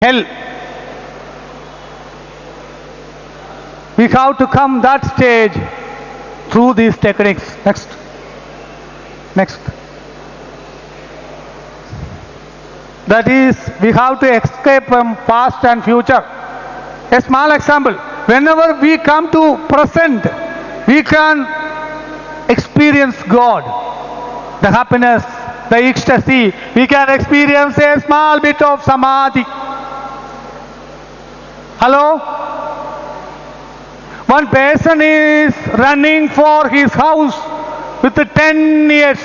hell. We have to come that stage through these techniques. Next. That is, we have to escape from past and future. A small example. Whenever we come to present, we can experience God, the happiness, the ecstasy. We can experience a small bit of samadhi. Hello? One person is running for his house with 10 years.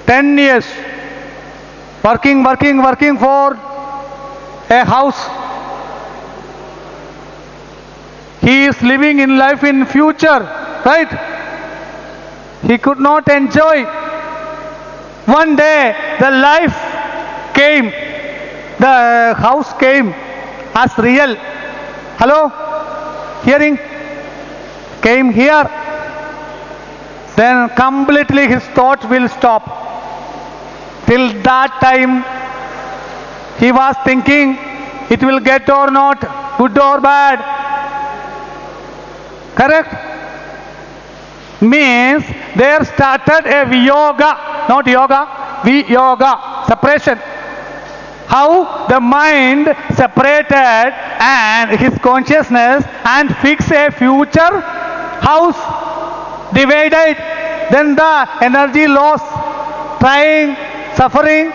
10 years. Working for a house. He is living in life in future, right? He could not enjoy. One day the life came, the house came as real. Hello? Hearing? Came here. Then completely his thought will stop. Till that time he was thinking it will get or not, good or bad. Correct? Means there started a viyoga, not yoga, viyoga, separation. How the mind separated and his consciousness and fixed a future house, divided, then the energy loss, trying, suffering.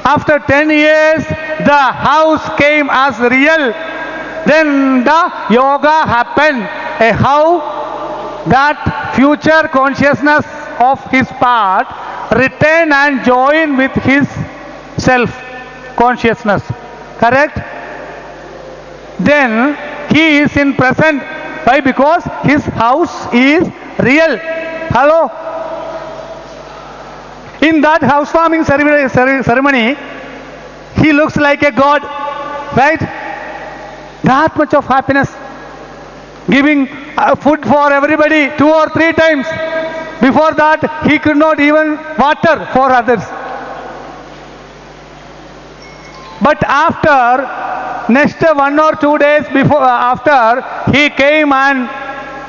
After 10 years the house came as real. Then the yoga happened. How that future consciousness of his part return and join with his self consciousness. Correct? Then he is in present. Why? Because his house is real. Hello? In that housewarming ceremony, he looks like a god, right? That much of happiness. Giving food for everybody 2 or 3 times. Before that, he could not even water for others. But after next 1 or 2 days after, he came and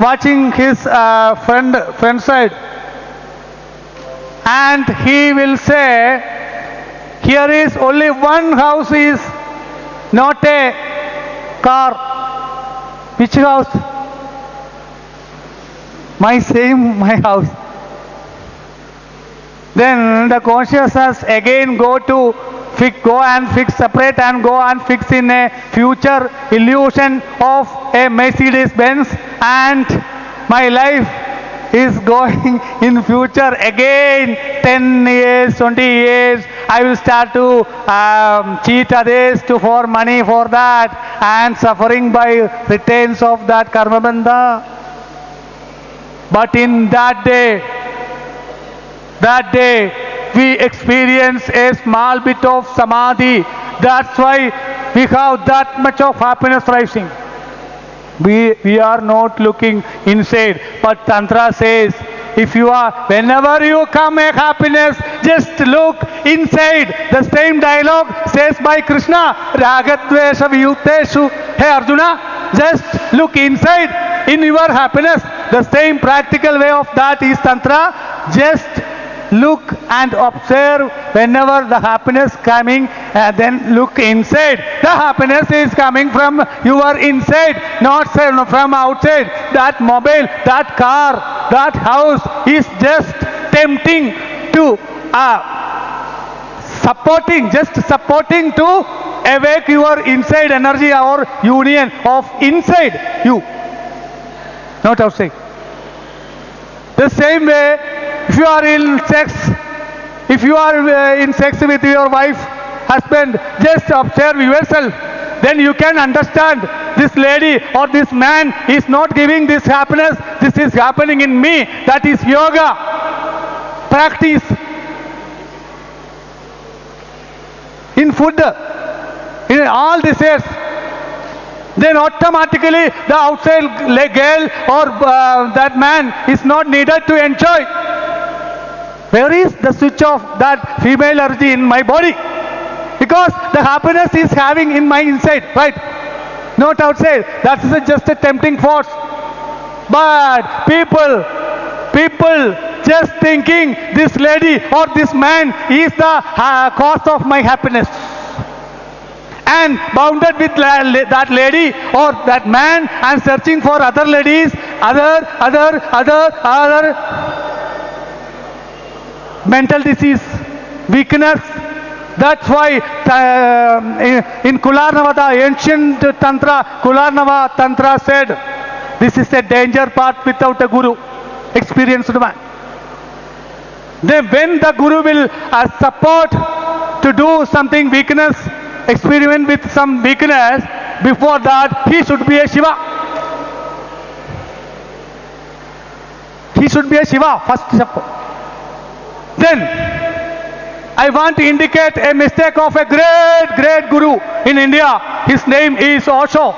watching his friend side. And he will say, here is only one house, is not a car. Which house? My house. Then the consciousness again go and fix, separate and go and fix in a future illusion of a Mercedes Benz, and my life is going in future again 10 years, 20 years. I will start to cheat others for money for that, and suffering by returns of that karma bandha. But in that day we experience a small bit of samadhi. That's why we have that much of happiness rising. We are not looking inside, but Tantra says, whenever you come a happiness, just look inside. The same dialogue says by Krishna, Ragadvesha Viyuteshu. Hey Arjuna, just look inside in your happiness. The same practical way of that is Tantra. Just look and observe whenever the happiness coming, then look inside. The happiness is coming from your inside, not from outside. That mobile, that car, that house is just tempting to supporting to awake your inside energy or union of inside you, not outside. The same way, if you are in sex with your wife, husband, just observe yourself. Then you can understand this lady or this man is not giving this happiness. This is happening in me. That is yoga. Practice. In food, in all desires, then automatically the outside girl or that man is not needed to enjoy. Where is the switch of that female energy in my body? Because the happiness is having in my inside, right? Not outside. That is just a tempting force. But people just thinking this lady or this man is the cause of my happiness. And bounded with that lady or that man and searching for other ladies, other mental disease, weakness. That's why in Kularnava, the ancient Tantra, Kularnava Tantra said, this is a danger path without a guru, experienced man. Then when the guru will support to do something weakness, experiment with some weakness, before that he should be a Shiva. He should be a Shiva, first step. Then I want to indicate a mistake of a great guru in India. His name is Osho.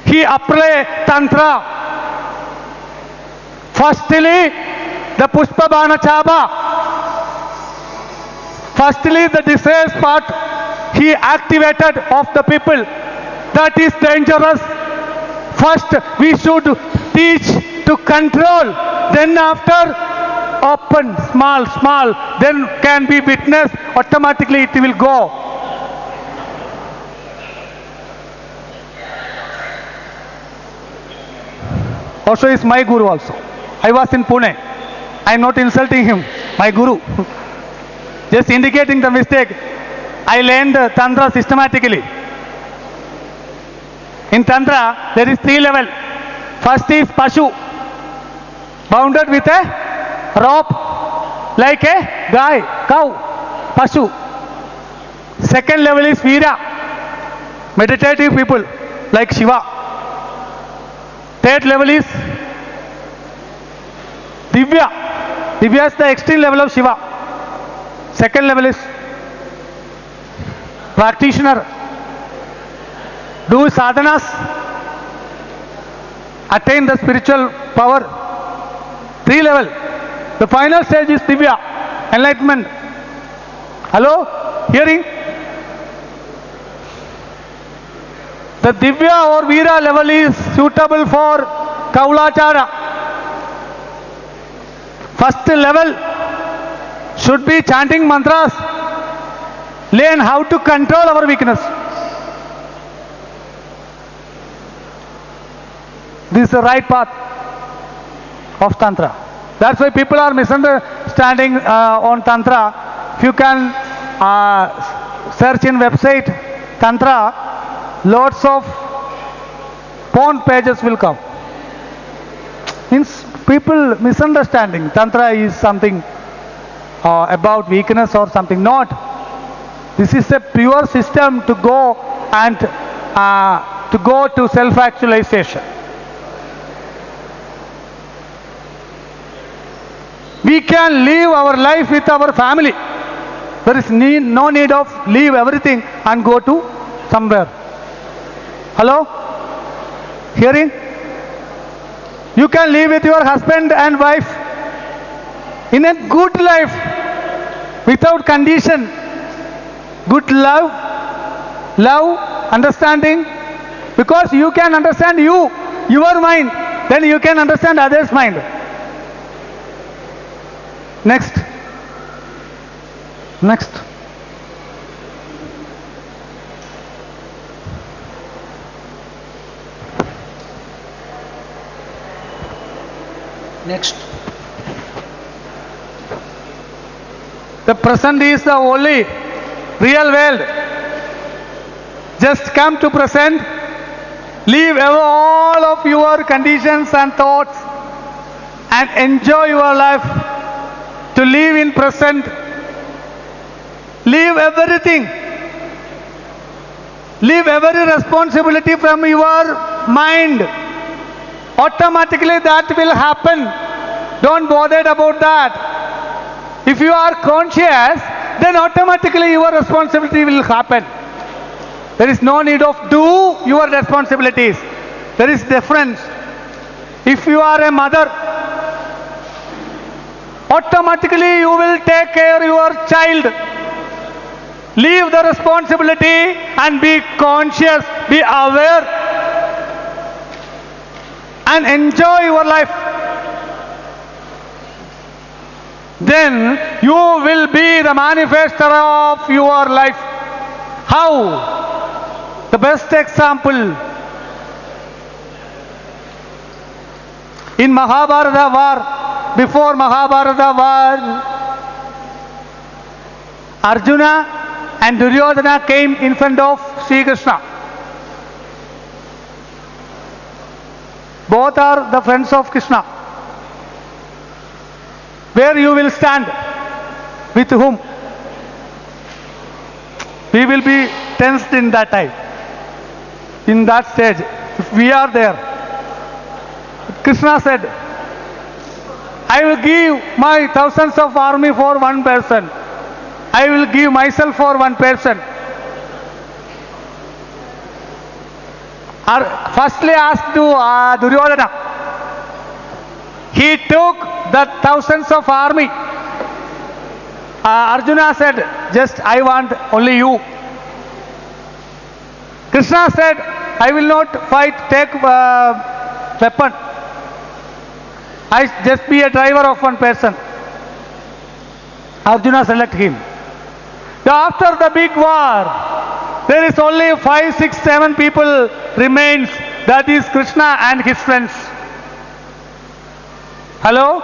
He applied Tantra. Firstly, the Pushpabana Chaba. Firstly, the desires part he activated of the people. That is dangerous. First, we should teach to control. Then after, open, small, then can be witnessed, automatically it will go. Osho is my guru also. I was in Pune. I am not insulting him, my guru. Just indicating the mistake. I learned Tantra systematically. In Tantra, there is 3 levels. First is Pashu, bounded with a rope, like a guy, cow, Pashu. Second level is Veera, meditative people, like Shiva. Third level is Divya. Divya is the extreme level of Shiva. Second level is practitioner. Do sadhanas, attain the spiritual power. 3 level. The final stage is Divya, enlightenment. Hello? Hearing? The Divya or Veera level is suitable for Kaulachara. First level should be chanting mantras. Learn how to control our weakness. This is the right path of Tantra. That's why people are misunderstanding on Tantra. If you can search in website Tantra, lots of porn pages will come. Means people misunderstanding Tantra is something about weakness or something. Not. This is a pure system to go and to self-actualization. We can live our life with our family. There is no need of leave everything and go to somewhere. Hello? Hearing? You can live with your husband and wife in a good life without condition. Good love, understanding. Because you can understand your mind, then you can understand others' mind. Next. Next. The present is the only real world. Just come to present. Leave all of your conditions and thoughts and enjoy your life. To live in present. Leave everything. Leave every responsibility from your mind. Automatically that will happen. Don't bother about that. If you are conscious, then automatically your responsibility will happen. There is no need of do your responsibilities. There is difference. If you are a mother, automatically you will take care of your child. Leave the responsibility and be conscious, be aware, and enjoy your life. Then you will be the manifester of your life. How? The best example. In Mahabharata war, before Mahabharata war, Arjuna and Duryodhana came in front of Sri Krishna. Both are the friends of Krishna. Where you will stand? With whom? We will be tensed in that time. In that stage, if we are there. Krishna said, I will give my thousands of army for one person. I will give myself for one person. Firstly asked to Duryodhana. He took the thousands of army. Arjuna said, just I want only you. Krishna said, I will not fight, take weapon. I just be a driver of one person. Arjuna select him. After the big war, there is only 5, 6, 7 people remains. That is Krishna and his friends. Hello?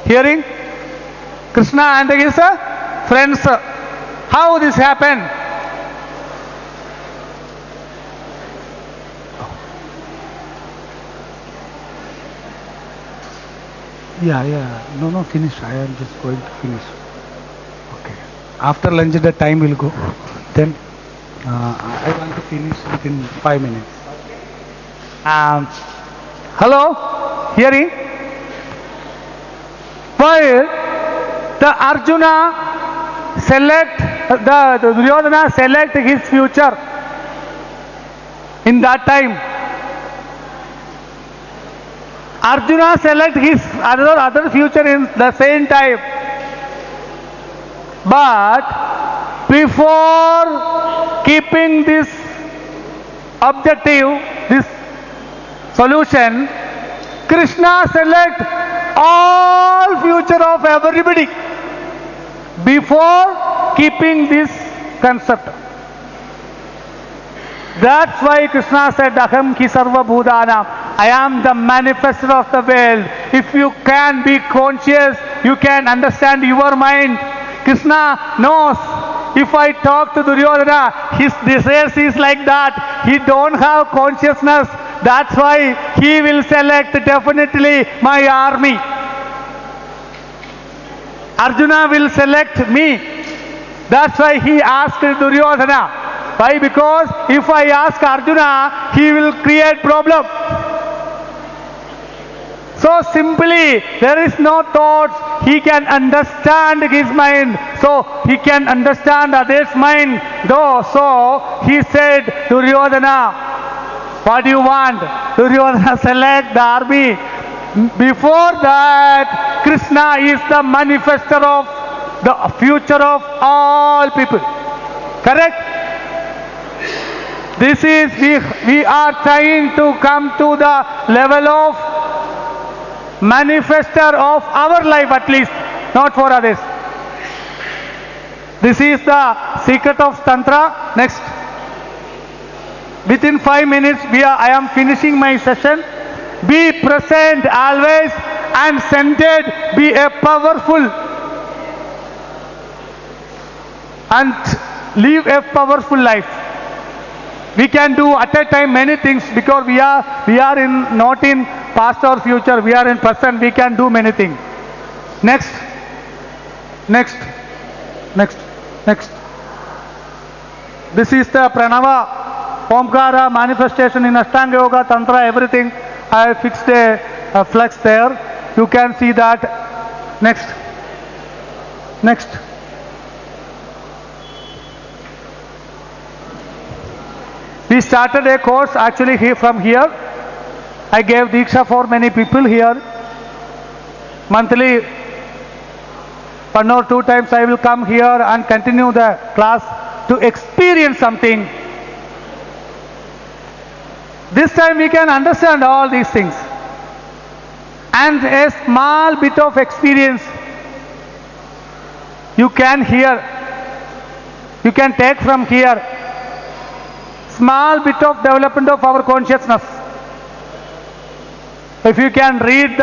Hearing? Krishna and his friends. How this happened? Yeah. No, finish. I am just going to finish. Okay. After lunch, the time will go. Then I want to finish within 5 minutes. Hello? Hearing? While the Arjuna select, the Duryodhana select his future in that time. Arjuna select his other future in the same time. But before keeping this objective, this solution, Krishna select all future of everybody before keeping this concept. That's why Krishna said, Aham ki sarva bhudana. I am the manifestor of the world. If you can be conscious, you can understand your mind. Krishna knows. If I talk to Duryodhana, his desires is like that. He don't have consciousness. That's why he will select definitely my army. Arjuna will select me. That's why he asked Duryodhana. Why? Because if I ask Arjuna, he will create problem. So simply, there is no thoughts. He can understand his mind. So he can understand others' mind. Though, so he said, Duryodhana, what do you want? Duryodhana select the army. Before that, Krishna is the manifestor of the future of all people. Correct? This is, we are trying to come to the level of manifestor of our life at least, not for others. This is the secret of Tantra. Next. Within 5 minutes, I am finishing my session. Be present always and centered. Be a powerful and live a powerful life. We can do at a time many things because we are not in past or future. We are in present. We can do many things. Next. This is the Pranava, Omkara manifestation in Ashtanga Yoga, Tantra, everything. I fixed a flex there. You can see that. Next. We started a course actually from here. I gave Diksha for many people here. Monthly 1 or 2 times I will come here and continue the class to experience something. This time we can understand all these things. And a small bit of experience you can hear, you can take from here. Small bit of development of our consciousness. If you can read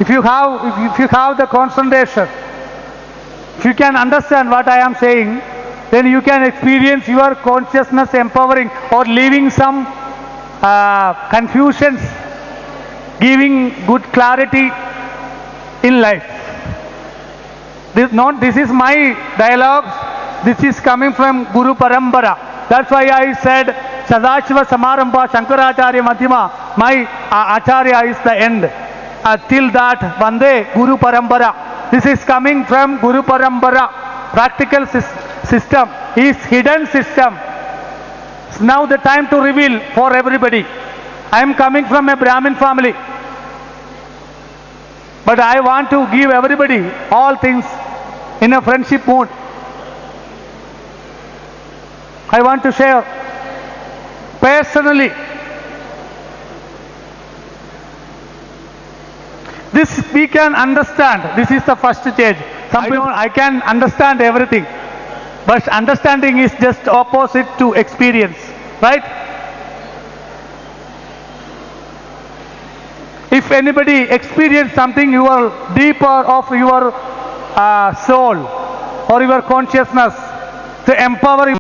if you have the concentration, if you can understand what I am saying, then you can experience your consciousness empowering or leaving some confusions, giving good clarity in life. This is my dialogue. This is coming from Guru Parambara. That's why I said Sadashiva Samarambha Shankaracharya Madhyama. My Acharya is the end. Till that, Vande Guru Parambara. This is coming from Guru Parambara. Practical system is hidden system. It's now the time to reveal for everybody. I am coming from a Brahmin family. But I want to give everybody all things in a friendship mood. I want to share personally. This we can understand. This is the first stage. I can understand everything. But understanding is just opposite to experience. Right? If anybody experience something, your deeper of your soul or your consciousness to empower